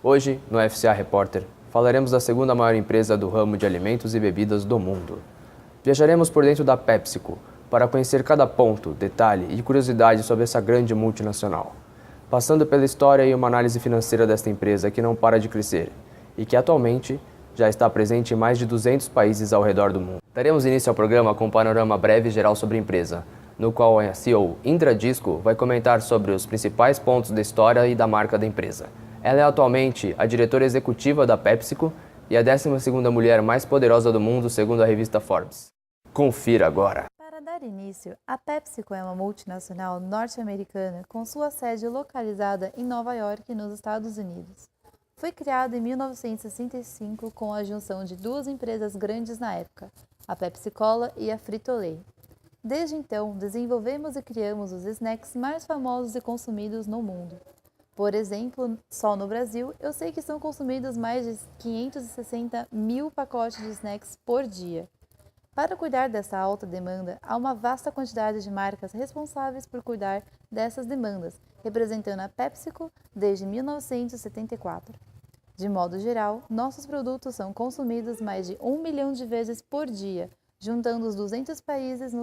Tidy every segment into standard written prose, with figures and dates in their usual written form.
Hoje, no FCA Repórter, falaremos da segunda maior empresa do ramo de alimentos e bebidas do mundo. Viajaremos por dentro da PepsiCo para conhecer cada ponto, detalhe e curiosidade sobre essa grande multinacional, passando pela história e uma análise financeira desta empresa que não para de crescer e que atualmente já está presente em mais de 200 países ao redor do mundo. Daremos início ao programa com um panorama breve e geral sobre a empresa, no qual a CEO Indra Disco vai comentar sobre os principais pontos da história e da marca da empresa. Ela é atualmente a diretora executiva da PepsiCo e a 12ª mulher mais poderosa do mundo, segundo a revista Forbes. Confira agora! Para dar início, a PepsiCo é uma multinacional norte-americana com sua sede localizada em Nova York, nos Estados Unidos. Foi criada em 1965 com a junção de duas empresas grandes na época, a Pepsi-Cola e a Frito-Lay. Desde então, desenvolvemos e criamos os snacks mais famosos e consumidos no mundo. Por exemplo, só no Brasil, eu sei que são consumidos mais de 560 mil pacotes de snacks por dia. Para cuidar dessa alta demanda, há uma vasta quantidade de marcas responsáveis por cuidar dessas demandas, representando a PepsiCo desde 1974. De modo geral, nossos produtos são consumidos mais de 1 milhão de vezes por dia, juntando os 200 países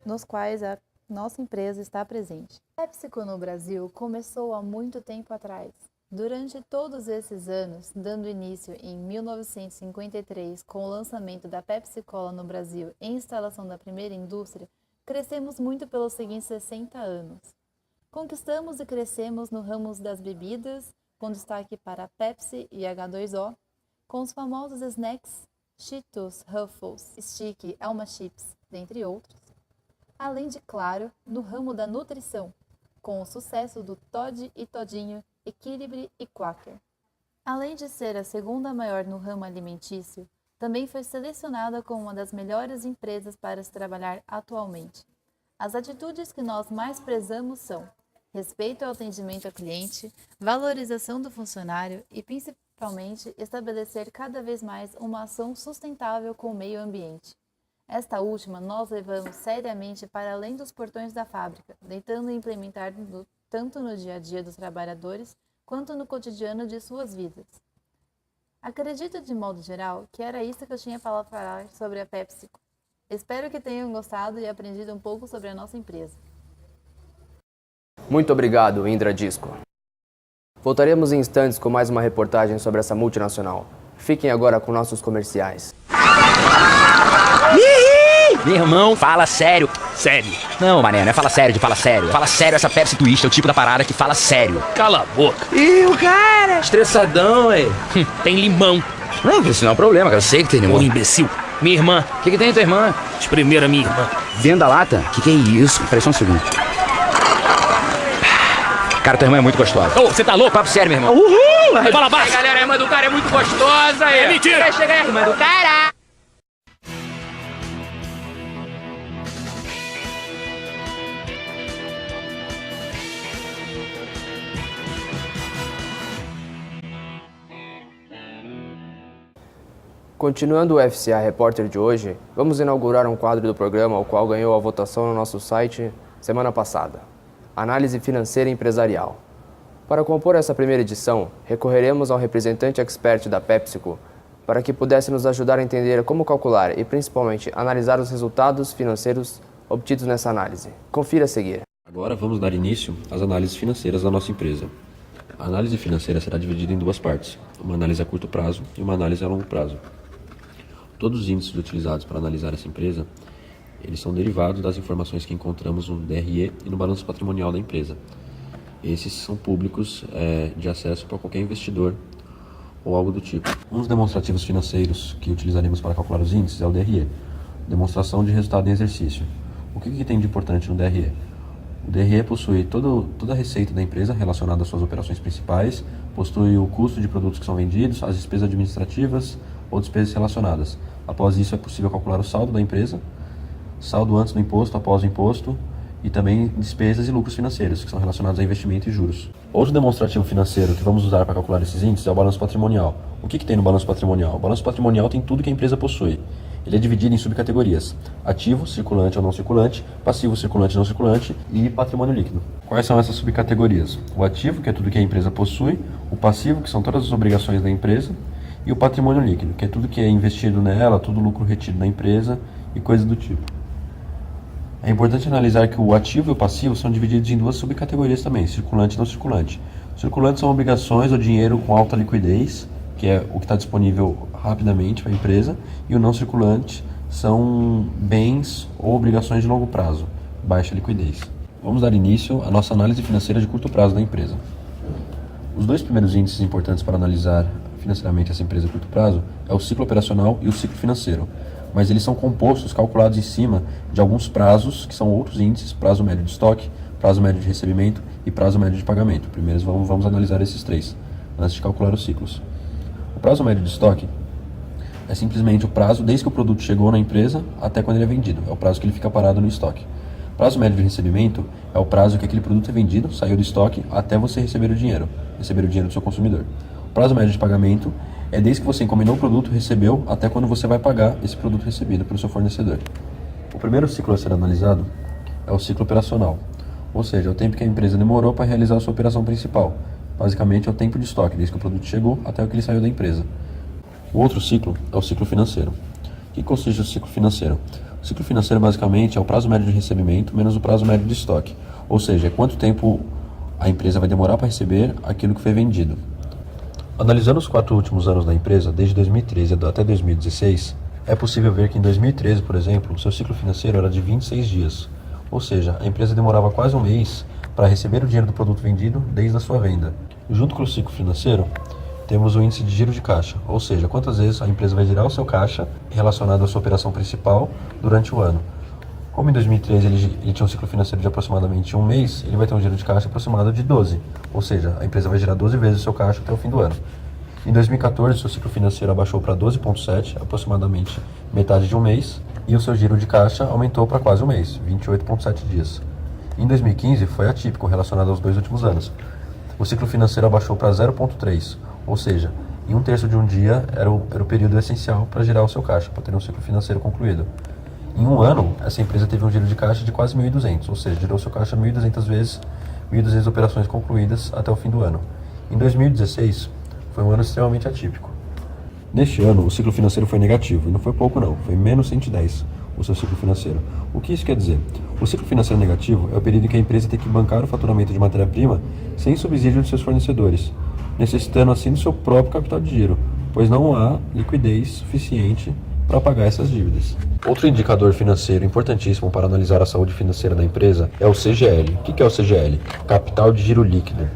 nos quais a nossa empresa está presente. A PepsiCo no Brasil começou há muito tempo atrás. Durante todos esses anos, dando início em 1953 com o lançamento da Pepsi-Cola no Brasil e instalação da primeira indústria, crescemos muito pelos seguintes 60 anos. Conquistamos e crescemos no ramo das bebidas, com destaque para a Pepsi e H2O, com os famosos snacks Cheetos, Ruffles, Sticky, Elma Chips, dentre outros. Além de, claro, no ramo da nutrição, com o sucesso do Toddy e Todinho, Equilibre e Quaker. Além de ser a segunda maior no ramo alimentício, também foi selecionada como uma das melhores empresas para se trabalhar atualmente. As atitudes que nós mais prezamos são respeito ao atendimento ao cliente, valorização do funcionário e, principalmente, estabelecer cada vez mais uma ação sustentável com o meio ambiente. Esta última nós levamos seriamente para além dos portões da fábrica, tentando implementar tanto no dia a dia dos trabalhadores, quanto no cotidiano de suas vidas. Acredito, de modo geral, que era isso que eu tinha para falar sobre a PepsiCo. Espero que tenham gostado e aprendido um pouco sobre a nossa empresa. Muito obrigado, Indra Disco. Voltaremos em instantes com mais uma reportagem sobre essa multinacional. Fiquem agora com nossos comerciais. Meu irmão, fala sério. Sério? Não, mané, não é fala sério de fala sério. Fala sério, essa Pepsi Twist é o tipo da parada que fala sério. Cala a boca. Ih, o cara! Estressadão, ué. Tem limão. Não, isso não é um problema, cara. Eu sei que tem limão. Ô, imbecil. Minha irmã. O que tem tua irmã? Espremer a minha irmã. Dentro da lata? Que é isso? Peraí só um segundo. Cara, tua irmã é muito gostosa. Ô, você tá louco? Papo sério, meu irmão. Uhul! Fala baixo. Galera, a irmã do cara é muito gostosa. É mentira. Vai chegar a irmã do cara. Continuando o FCA Repórter de hoje, vamos inaugurar um quadro do programa o qual ganhou a votação no nosso site semana passada, Análise Financeira Empresarial. Para compor essa primeira edição, recorreremos ao representante expert da PepsiCo para que pudesse nos ajudar a entender como calcular e, principalmente, analisar os resultados financeiros obtidos nessa análise. Confira a seguir. Agora vamos dar início às análises financeiras da nossa empresa. A análise financeira será dividida em duas partes, uma análise a curto prazo e uma análise a longo prazo. Todos os índices utilizados para analisar essa empresa, eles são derivados das informações que encontramos no DRE e no balanço patrimonial da empresa. Esses são públicos de acesso para qualquer investidor ou algo do tipo. Um dos demonstrativos financeiros que utilizaremos para calcular os índices é o DRE, Demonstração de Resultado em Exercício. O que tem de importante no DRE? O DRE possui toda a receita da empresa relacionada às suas operações principais, possui o custo de produtos que são vendidos, as despesas administrativas ou despesas relacionadas. Após isso, é possível calcular o saldo da empresa, saldo antes do imposto, após o imposto, e também despesas e lucros financeiros, que são relacionados a investimento e juros. Outro demonstrativo financeiro que vamos usar para calcular esses índices é o balanço patrimonial. O que tem no balanço patrimonial? O balanço patrimonial tem tudo que a empresa possui. Ele é dividido em subcategorias: ativo, circulante ou não circulante, passivo, circulante, não circulante e patrimônio líquido. Quais são essas subcategorias? O ativo, que é tudo que a empresa possui, o passivo, que são todas as obrigações da empresa, e o patrimônio líquido, que é tudo que é investido nela, todo o lucro retido da empresa e coisas do tipo. É importante analisar que o ativo e o passivo são divididos em duas subcategorias também, circulante e não circulante. Circulantes são obrigações ou dinheiro com alta liquidez, que é o que está disponível rapidamente para a empresa, e o não circulante são bens ou obrigações de longo prazo, baixa liquidez. Vamos dar início à nossa análise financeira de curto prazo da empresa. Os dois primeiros índices importantes para analisar financeiramente essa empresa a curto prazo é o ciclo operacional e o ciclo financeiro, mas eles são compostos, calculados em cima de alguns prazos, que são outros índices: prazo médio de estoque, prazo médio de recebimento e prazo médio de pagamento. Primeiro vamos analisar esses três, antes de calcular os ciclos. O prazo médio de estoque é simplesmente o prazo desde que o produto chegou na empresa até quando ele é vendido. É o prazo que ele fica parado no estoque. O prazo médio de recebimento é o prazo que aquele produto é vendido, saiu do estoque, até você receber o dinheiro do seu consumidor. O prazo médio de pagamento é desde que você encomendou o produto, recebeu, até quando você vai pagar esse produto recebido pelo seu fornecedor. O primeiro ciclo a ser analisado é o ciclo operacional, ou seja, é o tempo que a empresa demorou para realizar a sua operação principal. Basicamente é o tempo de estoque, desde que o produto chegou até que ele saiu da empresa. O outro ciclo é o ciclo financeiro. O que consiste o ciclo financeiro? O ciclo financeiro basicamente é o prazo médio de recebimento menos o prazo médio de estoque, ou seja, é quanto tempo a empresa vai demorar para receber aquilo que foi vendido. Analisando os 4 últimos anos da empresa, desde 2013 até 2016, é possível ver que em 2013, por exemplo, o seu ciclo financeiro era de 26 dias, ou seja, a empresa demorava quase um mês para receber o dinheiro do produto vendido desde a sua venda. Junto com o ciclo financeiro, temos o índice de giro de caixa, ou seja, quantas vezes a empresa vai girar o seu caixa relacionado à sua operação principal durante o ano. Como em 2013 ele tinha um ciclo financeiro de aproximadamente um mês, ele vai ter um giro de caixa aproximado de 12, ou seja, a empresa vai girar 12 vezes o seu caixa até o fim do ano. Em 2014, seu ciclo financeiro abaixou para 12,7, aproximadamente metade de um mês, e o seu giro de caixa aumentou para quase um mês, 28,7 dias. Em 2015, foi atípico relacionado aos 2 últimos anos. O ciclo financeiro abaixou para 0,3, ou seja, em 1/3 de um dia era o período essencial para girar o seu caixa, para ter um ciclo financeiro concluído. Em um ano, essa empresa teve um giro de caixa de quase 1.200, ou seja, girou seu caixa 1.200 vezes, 1.200 operações concluídas até o fim do ano. Em 2016, foi um ano extremamente atípico. Neste ano, o ciclo financeiro foi negativo, e não foi pouco não, foi menos 110 o seu ciclo financeiro. O que isso quer dizer? O ciclo financeiro negativo é o período em que a empresa tem que bancar o faturamento de matéria-prima sem subsídio de seus fornecedores, necessitando assim do seu próprio capital de giro, pois não há liquidez suficiente para pagar essas dívidas. Outro indicador financeiro importantíssimo para analisar a saúde financeira da empresa é o CGL. O que é o CGL? Capital de giro líquido.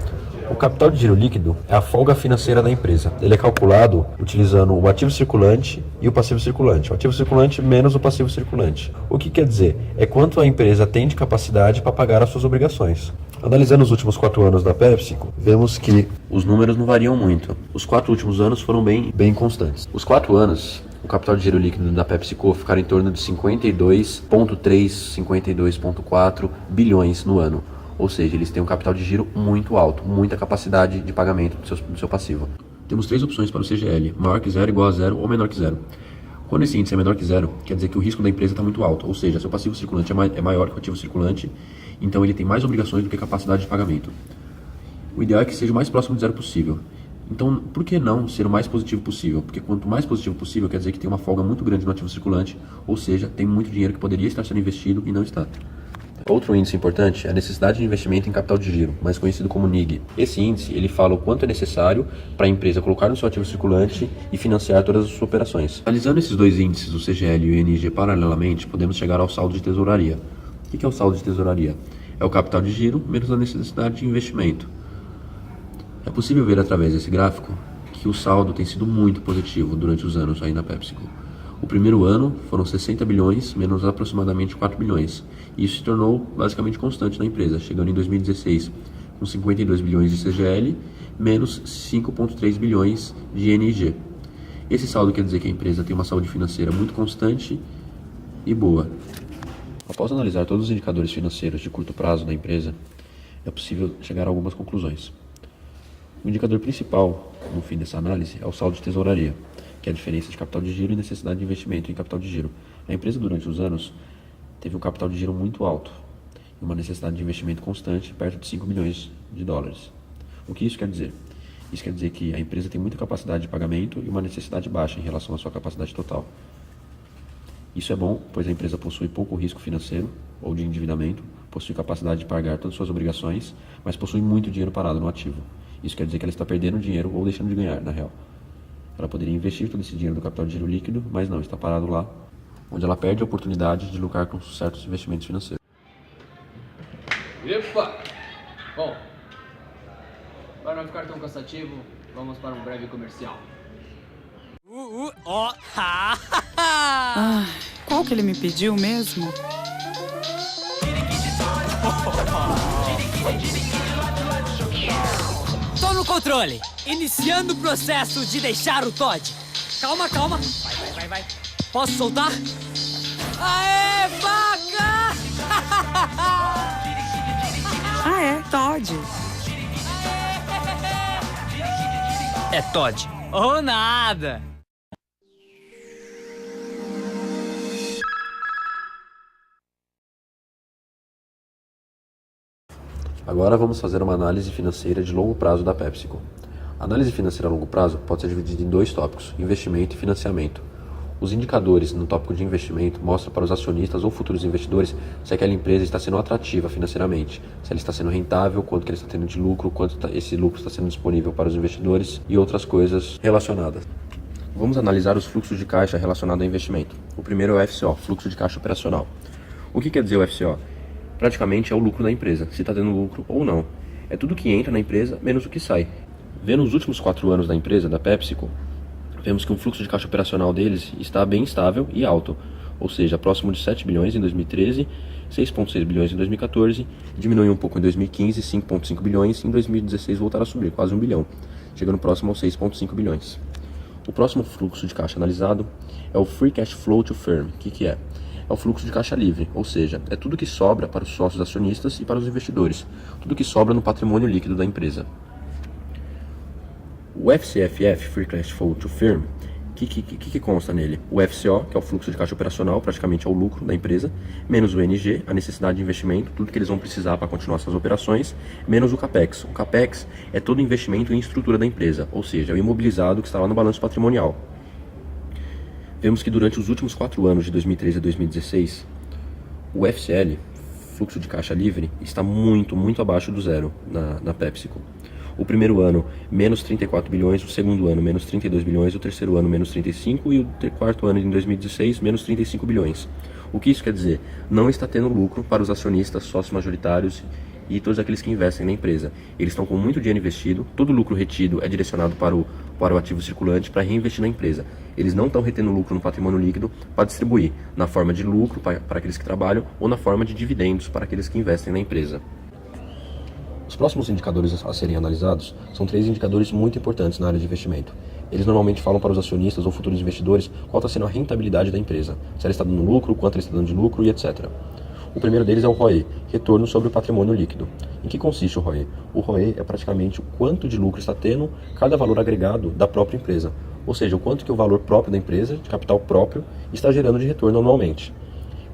O capital de giro líquido é a folga financeira da empresa. Ele é calculado utilizando o ativo circulante e o passivo circulante. O ativo circulante menos o passivo circulante. O que quer dizer? É quanto a empresa tem de capacidade para pagar as suas obrigações. Analisando os últimos 4 anos da PepsiCo, vemos que os números não variam muito. Os 4 últimos anos foram bem constantes. Os 4 anos, o capital de giro líquido da PepsiCo ficaram em torno de 52,3, 52,4 bilhões no ano. Ou seja, eles têm um capital de giro muito alto, muita capacidade de pagamento do seu passivo. Temos 3 opções para o CGL: maior que 0, igual a 0 ou menor que 0. Quando esse índice é menor que 0, quer dizer que o risco da empresa está muito alto, ou seja, seu passivo circulante é maior que o ativo circulante, então ele tem mais obrigações do que capacidade de pagamento. O ideal é que seja o mais próximo de 0 possível. Então, por que não ser o mais positivo possível? Porque quanto mais positivo possível, quer dizer que tem uma folga muito grande no ativo circulante, ou seja, tem muito dinheiro que poderia estar sendo investido e não está. Outro índice importante é a necessidade de investimento em capital de giro, mais conhecido como NIG. Esse índice ele fala o quanto é necessário para a empresa colocar no seu ativo circulante e financiar todas as suas operações. Analisando esses dois índices, o CGL e o NIG, paralelamente, podemos chegar ao saldo de tesouraria. O que é o saldo de tesouraria? É o capital de giro menos a necessidade de investimento. É possível ver através desse gráfico que o saldo tem sido muito positivo durante os anos aí na PepsiCo. O primeiro ano foram 60 bilhões, menos aproximadamente 4 bilhões. E isso se tornou basicamente constante na empresa, chegando em 2016 com 52 bilhões de CGL, menos 5,3 bilhões de NIG. Esse saldo quer dizer que a empresa tem uma saúde financeira muito constante e boa. Após analisar todos os indicadores financeiros de curto prazo da empresa, é possível chegar a algumas conclusões. O indicador principal, no fim dessa análise, é o saldo de tesouraria, que é a diferença de capital de giro e necessidade de investimento em capital de giro. A empresa, durante os anos, teve um capital de giro muito alto e uma necessidade de investimento constante, perto de 5 bilhões de dólares. O que isso quer dizer? Isso quer dizer que a empresa tem muita capacidade de pagamento e uma necessidade baixa em relação à sua capacidade total. Isso é bom, pois a empresa possui pouco risco financeiro ou de endividamento, possui capacidade de pagar todas as suas obrigações, mas possui muito dinheiro parado no ativo. Isso quer dizer que ela está perdendo dinheiro ou deixando de ganhar, na real. Ela poderia investir todo esse dinheiro do capital de giro líquido, mas não, está parado lá, onde ela perde a oportunidade de lucrar com certos investimentos financeiros. Epa! Bom, para não ficar tão cansativo, vamos para um breve comercial. Qual que ele me pediu mesmo? Tô no controle, iniciando o processo de deixar o Todd. Calma, calma. Vai. Posso soltar? Aê, vaca! Ah, é, Todd. É Todd. Ou nada. Agora vamos fazer uma análise financeira de longo prazo da PepsiCo. A análise financeira a longo prazo pode ser dividida em dois tópicos, investimento e financiamento. Os indicadores no tópico de investimento mostram para os acionistas ou futuros investidores se aquela empresa está sendo atrativa financeiramente, se ela está sendo rentável, quanto que ela está tendo de lucro, quanto esse lucro está sendo disponível para os investidores e outras coisas relacionadas. Vamos analisar os fluxos de caixa relacionados ao investimento. O primeiro é o FCO, fluxo de caixa operacional. O que quer dizer o FCO? Praticamente é o lucro da empresa, se está tendo lucro ou não. É tudo que entra na empresa menos o que sai. Vendo os últimos 4 anos da empresa, da PepsiCo, vemos que o fluxo de caixa operacional deles está bem estável e alto, ou seja, próximo de 7 bilhões em 2013, 6,6 bilhões em 2014, diminuiu um pouco em 2015, 5,5 bilhões, e em 2016 voltaram a subir, quase 1 bilhão, chegando próximo aos 6,5 bilhões. O próximo fluxo de caixa analisado é o Free Cash Flow to Firm. O que é? É o fluxo de caixa livre, ou seja, é tudo que sobra para os sócios acionistas e para os investidores, tudo que sobra no patrimônio líquido da empresa. O FCFF, Free Cash Flow to Firm, o que consta nele? O FCO, que é o fluxo de caixa operacional, praticamente é o lucro da empresa, menos o NG, a necessidade de investimento, tudo que eles vão precisar para continuar suas operações, menos o CAPEX. O CAPEX é todo investimento em estrutura da empresa, ou seja, é o imobilizado que está lá no balanço patrimonial. Vemos que durante os últimos 4 anos, de 2013 a 2016, o FCL, fluxo de caixa livre, está muito abaixo do zero na PepsiCo. O primeiro ano, menos 34 bilhões, o segundo ano, menos 32 bilhões, o terceiro ano, menos 35 e o quarto ano, em 2016, menos 35 bilhões. O que isso quer dizer? Não está tendo lucro para os acionistas, sócios majoritários e todos aqueles que investem na empresa. Eles estão com muito dinheiro investido, todo o lucro retido é direcionado para o ativo circulante para reinvestir na empresa. Eles não estão retendo lucro no patrimônio líquido para distribuir na forma de lucro para aqueles que trabalham ou na forma de dividendos para aqueles que investem na empresa. Os próximos indicadores a serem analisados são 3 indicadores muito importantes na área de investimento. Eles normalmente falam para os acionistas ou futuros investidores qual está sendo a rentabilidade da empresa, se ela está dando lucro, quanto ela está dando de lucro e etc. O primeiro deles é o ROE, retorno sobre o patrimônio líquido. Em que consiste o ROE? O ROE é praticamente o quanto de lucro está tendo cada valor agregado da própria empresa, ou seja, o quanto que o valor próprio da empresa, de capital próprio, está gerando de retorno anualmente.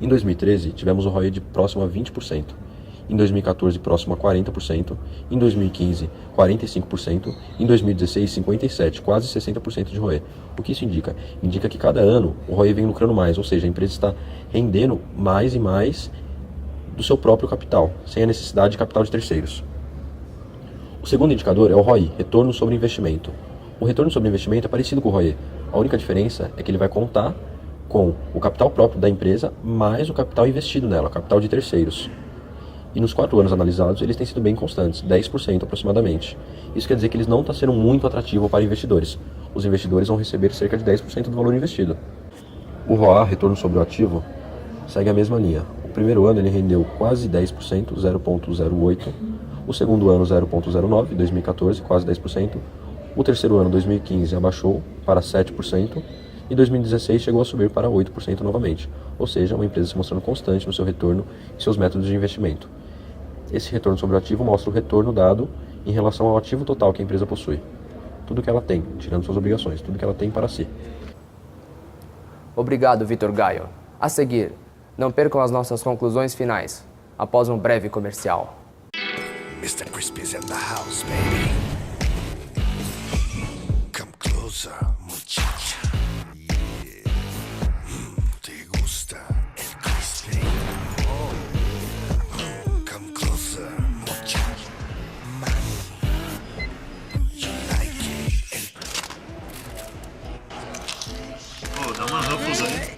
Em 2013, tivemos o ROE de próximo a 20%. Em 2014, próximo a 40%, em 2015, 45%, em 2016, 57%, quase 60% de ROE. O que isso indica? Indica que cada ano o ROE vem lucrando mais, ou seja, a empresa está rendendo mais e mais do seu próprio capital, sem a necessidade de capital de terceiros. O segundo indicador é o ROI, retorno sobre investimento. O retorno sobre investimento é parecido com o ROE. A única diferença é que ele vai contar com o capital próprio da empresa mais o capital investido nela, o capital de terceiros. E nos 4 anos analisados, eles têm sido bem constantes, 10% aproximadamente. Isso quer dizer que eles não estão sendo muito atrativos para investidores. Os investidores vão receber cerca de 10% do valor investido. O ROA, retorno sobre o ativo, segue a mesma linha. O primeiro ano ele rendeu quase 10%, 0,08%. O segundo ano, 0,09%, 2014, quase 10%. O terceiro ano, 2015, abaixou para 7%. E 2016 chegou a subir para 8% novamente. Ou seja, uma empresa se mostrando constante no seu retorno e seus métodos de investimento. Esse retorno sobre o ativo mostra o retorno dado em relação ao ativo total que a empresa possui. Tudo que ela tem, tirando suas obrigações, tudo que ela tem para si. Obrigado, Vitor Gaio. A seguir, não percam as nossas conclusões finais, após um breve comercial. Mr. Crispy's in the house, baby. Come closer, muchacha. Yeah. ¿Te gusta el crispy? Come closer, muchacha. Mami, you like it? Dá uma Ruffles aí.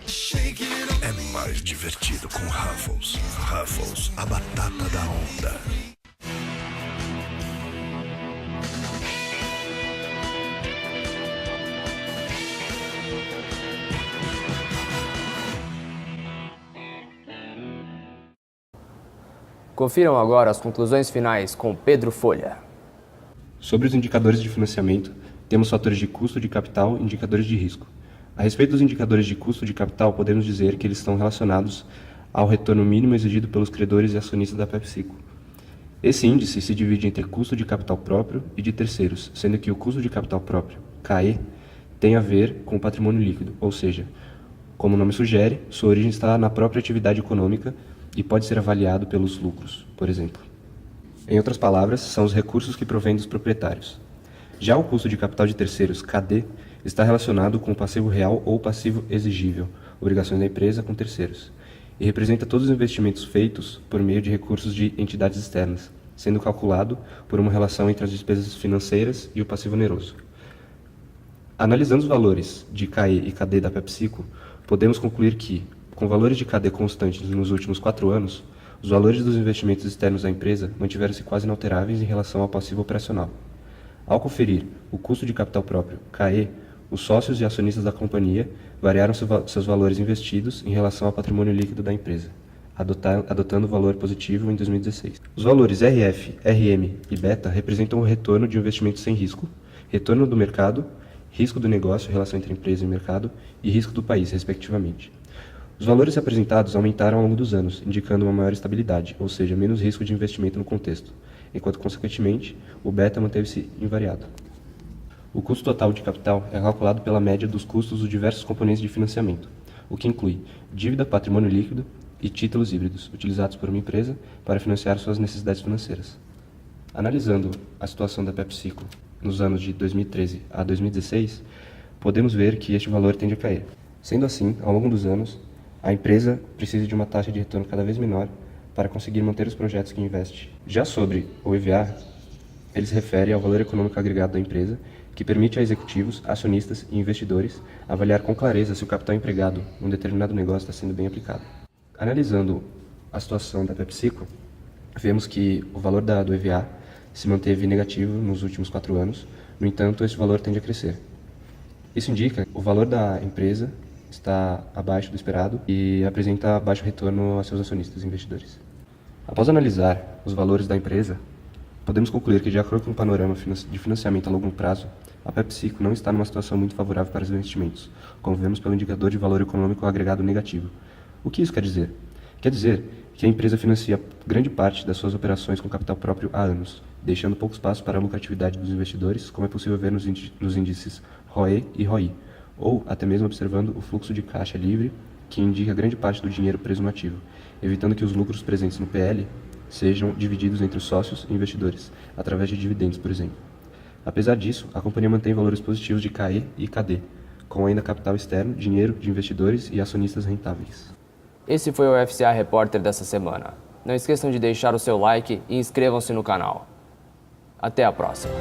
É mais divertido com Ruffles. Ruffles, a batata da onda. Confiram agora as conclusões finais com Pedro Folha. Sobre os indicadores de financiamento, temos fatores de custo de capital e indicadores de risco. A respeito dos indicadores de custo de capital, podemos dizer que eles estão relacionados ao retorno mínimo exigido pelos credores e acionistas da PepsiCo. Esse índice se divide entre custo de capital próprio e de terceiros, sendo que o custo de capital próprio, CAE, tem a ver com o patrimônio líquido, ou seja, como o nome sugere, sua origem está na própria atividade econômica e pode ser avaliado pelos lucros, por exemplo. Em outras palavras, são os recursos que provêm dos proprietários. Já o custo de capital de terceiros, KD, está relacionado com o passivo real ou passivo exigível, obrigações da empresa com terceiros, e representa todos os investimentos feitos por meio de recursos de entidades externas, sendo calculado por uma relação entre as despesas financeiras e o passivo oneroso. Analisando os valores de CAE e KD da PepsiCo, podemos concluir que, com valores de KD constantes nos últimos 4 anos, os valores dos investimentos externos da empresa mantiveram-se quase inalteráveis em relação ao passivo operacional. Ao conferir o custo de capital próprio, CAE, os sócios e acionistas da companhia variaram seus valores investidos em relação ao patrimônio líquido da empresa, adotando o valor positivo em 2016. Os valores RF, RM e Beta representam o retorno de um investimento sem risco, retorno do mercado, risco do negócio, relação entre empresa e mercado, e risco do país, respectivamente. Os valores apresentados aumentaram ao longo dos anos, indicando uma maior estabilidade, ou seja, menos risco de investimento no contexto, enquanto, consequentemente, o beta manteve-se invariado. O custo total de capital é calculado pela média dos custos dos diversos componentes de financiamento, o que inclui dívida, patrimônio líquido e títulos híbridos, utilizados por uma empresa para financiar suas necessidades financeiras. Analisando a situação da PepsiCo nos anos de 2013 a 2016, podemos ver que este valor tende a cair. Sendo assim, ao longo dos anos, a empresa precisa de uma taxa de retorno cada vez menor para conseguir manter os projetos que investe. Já sobre o EVA, ele se refere ao valor econômico agregado da empresa, que permite a executivos, acionistas e investidores avaliar com clareza se o capital empregado em um determinado negócio está sendo bem aplicado. Analisando a situação da PepsiCo, vemos que o valor do EVA se manteve negativo nos últimos 4 anos, no entanto, esse valor tende a crescer. Isso indica que o valor da empresa está abaixo do esperado e apresenta baixo retorno a seus acionistas e investidores. Após analisar os valores da empresa, podemos concluir que, de acordo com o panorama de financiamento a longo prazo, a PepsiCo não está numa situação muito favorável para os investimentos, como vemos pelo indicador de valor econômico agregado negativo. O que isso quer dizer? Quer dizer que a empresa financia grande parte das suas operações com capital próprio há anos, deixando pouco espaço para a lucratividade dos investidores, como é possível ver nos índices ROE e ROI, ou até mesmo observando o fluxo de caixa livre, que indica grande parte do dinheiro preso no ativo, evitando que os lucros presentes no PL sejam divididos entre os sócios e investidores, através de dividendos, por exemplo. Apesar disso, a companhia mantém valores positivos de CAE e KD, com ainda capital externo, dinheiro de investidores e acionistas rentáveis. Esse foi o FCA Repórter dessa semana. Não esqueçam de deixar o seu like e inscrevam-se no canal. Até a próxima!